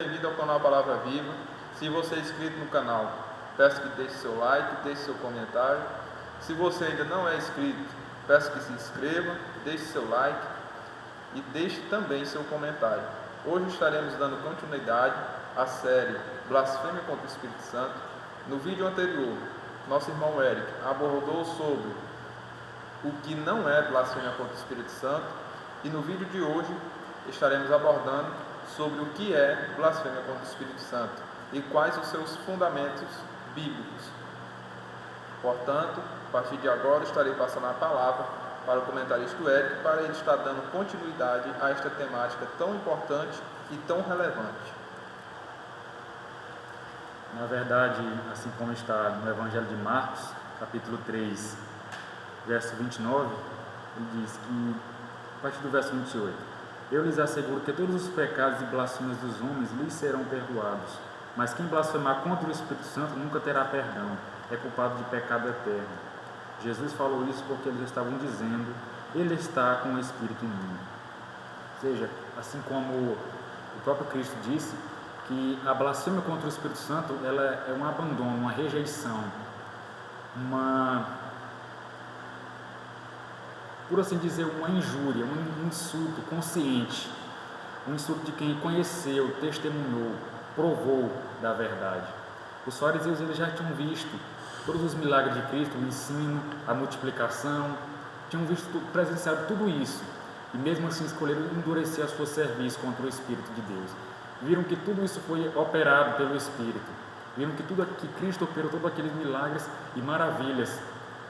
Bem-vindo ao canal Palavra Viva. Se você é inscrito no canal, peço que deixe seu like, deixe seu comentário. Se você ainda não é inscrito, peço que se inscreva, deixe seu like e deixe também seu comentário. Hoje estaremos dando continuidade à série Blasfêmia contra o Espírito Santo. No vídeo anterior, nosso irmão Eric abordou sobre o que não é blasfêmia contra o Espírito Santo, e no vídeo de hoje estaremos abordando sobre o que é blasfêmia contra o Espírito Santo e quais os seus fundamentos bíblicos. Portanto, a partir de agora estarei passando a palavra para o comentarista Eric, para ele estar dando continuidade a esta temática tão importante e tão relevante. Na verdade, assim como está no Evangelho de Marcos, capítulo 3, verso 29, ele diz que, a partir do verso 28, eu lhes asseguro que todos os pecados e blasfêmias dos homens lhes serão perdoados, mas quem blasfemar contra o Espírito Santo nunca terá perdão, é culpado de pecado eterno. Jesus falou isso porque eles estavam dizendo, ele está com o Espírito em mim. Ou seja, assim como o próprio Cristo disse, que a blasfêmia contra o Espírito Santo ela é um abandono, uma rejeição, por assim dizer, uma injúria, um insulto consciente, um insulto de quem conheceu, testemunhou, provou da verdade. Os fariseus eles já tinham visto todos os milagres de Cristo, o ensino, a multiplicação, tinham visto, presenciado tudo isso, e mesmo assim escolheram endurecer a seu serviço contra o Espírito de Deus. Viram que tudo isso foi operado pelo Espírito, viram que tudo que Cristo operou, todos aqueles milagres e maravilhas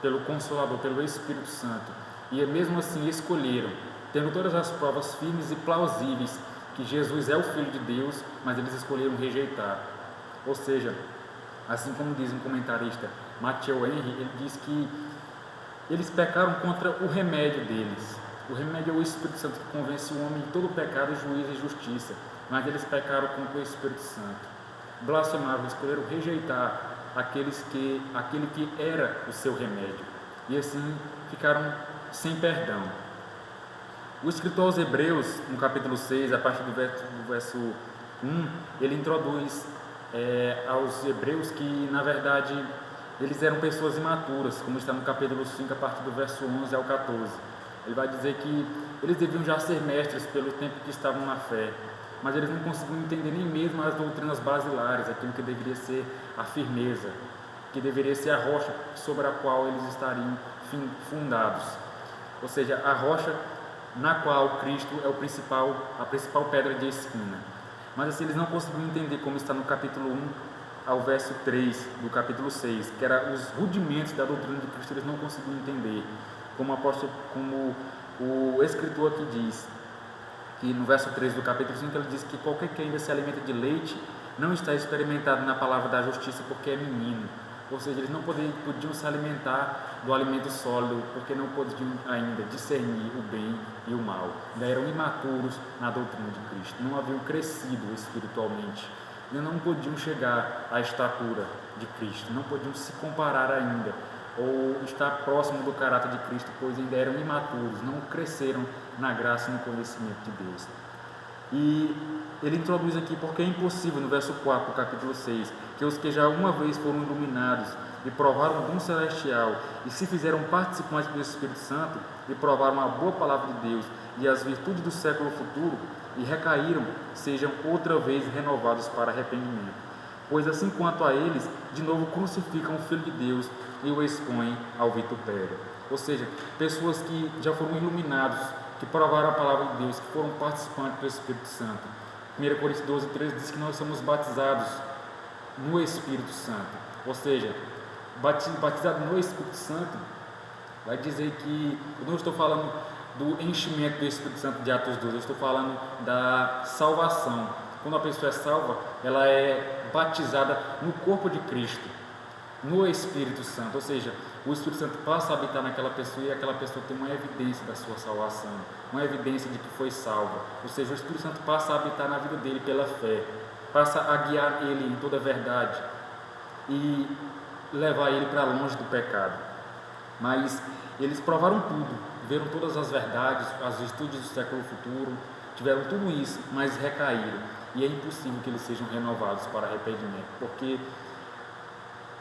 pelo Consolador, pelo Espírito Santo. E mesmo assim escolheram, tendo todas as provas firmes e plausíveis que Jesus é o Filho de Deus, mas eles escolheram rejeitar. Ou seja, assim como diz um comentarista, Matthew Henry, ele diz que eles pecaram contra o remédio deles. O remédio é o Espírito Santo que convence o homem de todo pecado, juízo e justiça, mas eles pecaram contra o Espírito Santo. Blasfemavam, escolheram rejeitar aquele que era o seu remédio, e assim ficaram sem perdão. O escritor aos Hebreus, no capítulo 6, a partir do verso 1, ele introduz aos Hebreus que, na verdade, eles eram pessoas imaturas, como está no capítulo 5, a partir do verso 11 ao 14. Ele vai dizer que eles deviam já ser mestres pelo tempo que estavam na fé, mas eles não conseguiam entender nem mesmo as doutrinas basilares, aquilo que deveria ser a firmeza, que deveria ser a rocha sobre a qual eles estariam fundados. Ou seja, a rocha na qual Cristo é a principal pedra de esquina. Mas assim, eles não conseguiam entender, como está no capítulo 1 ao verso 3 do capítulo 6, que eram os rudimentos da doutrina de Cristo, eles não conseguiam entender. Como o escritor aqui diz, que no verso 3 do capítulo 5, ele diz que qualquer que ainda se alimenta de leite não está experimentado na palavra da justiça porque é menino. Ou seja, eles não podiam se alimentar do alimento sólido, porque não podiam ainda discernir o bem e o mal. Ainda eram imaturos na doutrina de Cristo, não haviam crescido espiritualmente, ainda não podiam chegar à estatura de Cristo, não podiam se comparar ainda, ou estar próximo do caráter de Cristo, pois ainda eram imaturos, não cresceram na graça e no conhecimento de Deus. E ele introduz aqui, porque é impossível, no verso 4 do capítulo 6, que os que já uma vez foram iluminados e provaram o dom celestial e se fizeram participantes do Espírito Santo e provaram a boa palavra de Deus e as virtudes do século futuro e recaíram, sejam outra vez renovados para arrependimento. Pois assim quanto a eles, de novo crucificam o Filho de Deus e o expõem ao vitupério. Ou seja, pessoas que já foram iluminados, que provaram a palavra de Deus, que foram participantes do Espírito Santo. 1 Coríntios 12, 13 diz que nós somos batizados no Espírito Santo. Ou seja, batizado no Espírito Santo vai dizer que, eu não estou falando do enchimento do Espírito Santo de Atos 12, eu estou falando da salvação. Quando a pessoa é salva, ela é batizada no corpo de Cristo, no Espírito Santo. Ou seja, o Espírito Santo passa a habitar naquela pessoa e aquela pessoa tem uma evidência da sua salvação, uma evidência de que foi salva. Ou seja, o Espírito Santo passa a habitar na vida dele pela fé, passa a guiar ele em toda a verdade e levar ele para longe do pecado. Mas eles provaram tudo, viram todas as verdades, as virtudes do século futuro, tiveram tudo isso, mas recaíram. E é impossível que eles sejam renovados para arrependimento, porque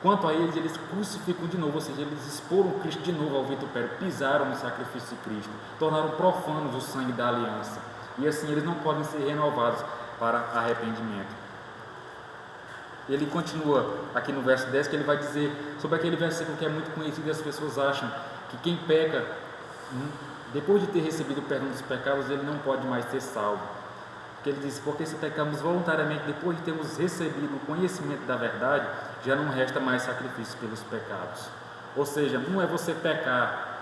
quanto a eles, eles crucificam de novo, ou seja, eles exporam Cristo de novo ao vitupério, pisaram no sacrifício de Cristo, tornaram profanos o sangue da aliança, e assim eles não podem ser renovados para arrependimento. Ele continua aqui no verso 10, que ele vai dizer sobre aquele versículo que é muito conhecido e as pessoas acham que quem peca, depois de ter recebido o perdão dos pecados, ele não pode mais ser salvo. Porque ele diz, porque se pecamos voluntariamente depois de termos recebido o conhecimento da verdade, já não resta mais sacrifício pelos pecados. Ou seja, não é você pecar,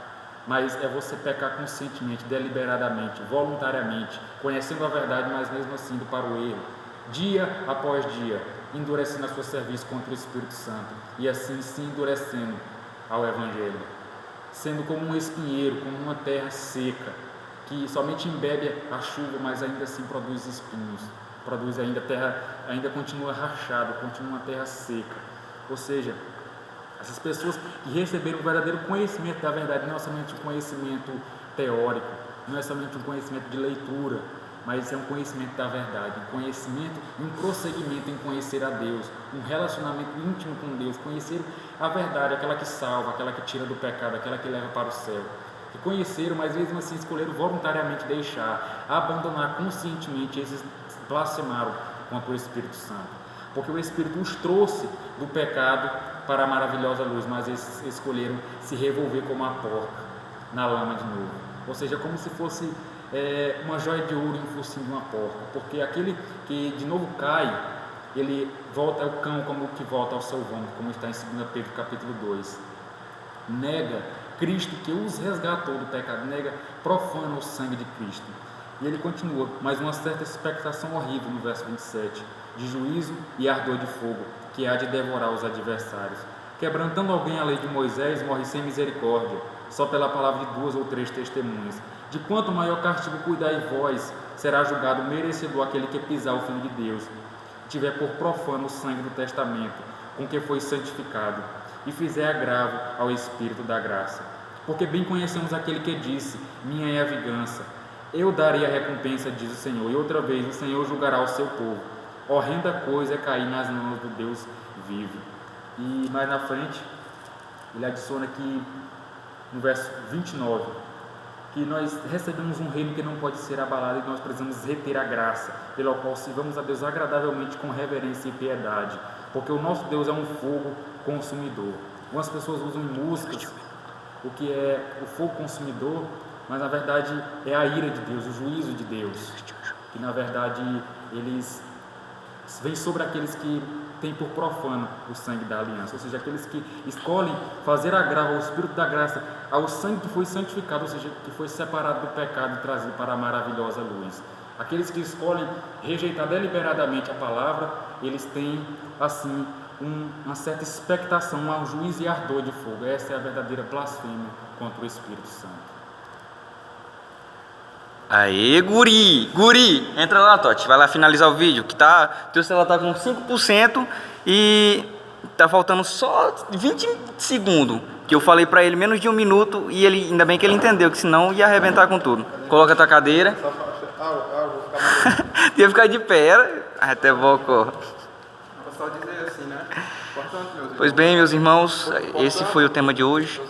mas é você pecar conscientemente, deliberadamente, voluntariamente, conhecendo a verdade, mas mesmo assim indo para o erro, dia após dia, endurecendo a seu serviço contra o Espírito Santo, e assim se endurecendo ao Evangelho, sendo como um espinheiro, como uma terra seca, que somente embebe a chuva, mas ainda assim produz espinhos, produz ainda terra, ainda continua rachado, continua uma terra seca. Ou seja, essas pessoas que receberam o verdadeiro conhecimento da verdade, não é somente um conhecimento teórico, não é somente um conhecimento de leitura, mas é um conhecimento da verdade, um conhecimento e um prosseguimento em conhecer a Deus, um relacionamento íntimo com Deus, conhecer a verdade, aquela que salva, aquela que tira do pecado, aquela que leva para o céu. Que conheceram, mas mesmo assim escolheram voluntariamente deixar, abandonar conscientemente, esses blasfemaram contra o Espírito Santo. Porque o Espírito os trouxe do pecado para a maravilhosa luz, mas eles escolheram se revolver como a porca na lama de novo. Ou seja, como se fosse uma joia de ouro em um focinho de uma porca, porque aquele que de novo cai, ele volta ao cão como que volta ao seu vômito, como está em 2 Pedro capítulo 2. Nega Cristo que os resgatou do pecado, nega, profana o sangue de Cristo. E ele continua, mas uma certa expectação horrível no verso 27, de juízo e ardor de fogo, que há de devorar os adversários. Quebrantando alguém a lei de Moisés, morre sem misericórdia, só pela palavra de 2 ou 3 testemunhas. De quanto maior castigo cuidai vós, será julgado merecedor aquele que pisar o Filho de Deus, tiver por profano o sangue do testamento, com que foi santificado, e fizer agravo ao Espírito da graça. Porque bem conhecemos aquele que disse, minha é a vingança, eu darei a recompensa, diz o Senhor, e outra vez o Senhor julgará o seu povo. Horrenda coisa é cair nas mãos do Deus vivo. E mais na frente, ele adiciona aqui no verso 29, que nós recebemos um reino que não pode ser abalado e nós precisamos reter a graça, pela qual sirvamos a Deus agradavelmente com reverência e piedade, porque o nosso Deus é um fogo consumidor. Algumas pessoas usam em músicas o que é o fogo consumidor, mas na verdade é a ira de Deus, o juízo de Deus, que na verdade eles vêm sobre aqueles que têm por profano o sangue da aliança, ou seja, aqueles que escolhem fazer agravo ao Espírito da graça, ao sangue que foi santificado, ou seja, que foi separado do pecado e trazido para a maravilhosa luz. Aqueles que escolhem rejeitar deliberadamente a palavra, eles têm assim uma certa expectação, um juízo e ardor de fogo. Essa é a verdadeira blasfêmia contra o Espírito Santo. Aê, guri, entra lá, Totti, vai lá finalizar o vídeo, que teu celular tá com 5% e tá faltando só 20 segundos, que eu falei pra ele menos de 1 minuto e ele, ainda bem que ele entendeu, que senão ia arrebentar com tudo. Coloca a tua cadeira. Vou ficar Ia ficar de pé, até bocó. Vou só dizer assim, né? Importante, meus irmãos. Pois bem, meus irmãos, esse foi o tema de hoje.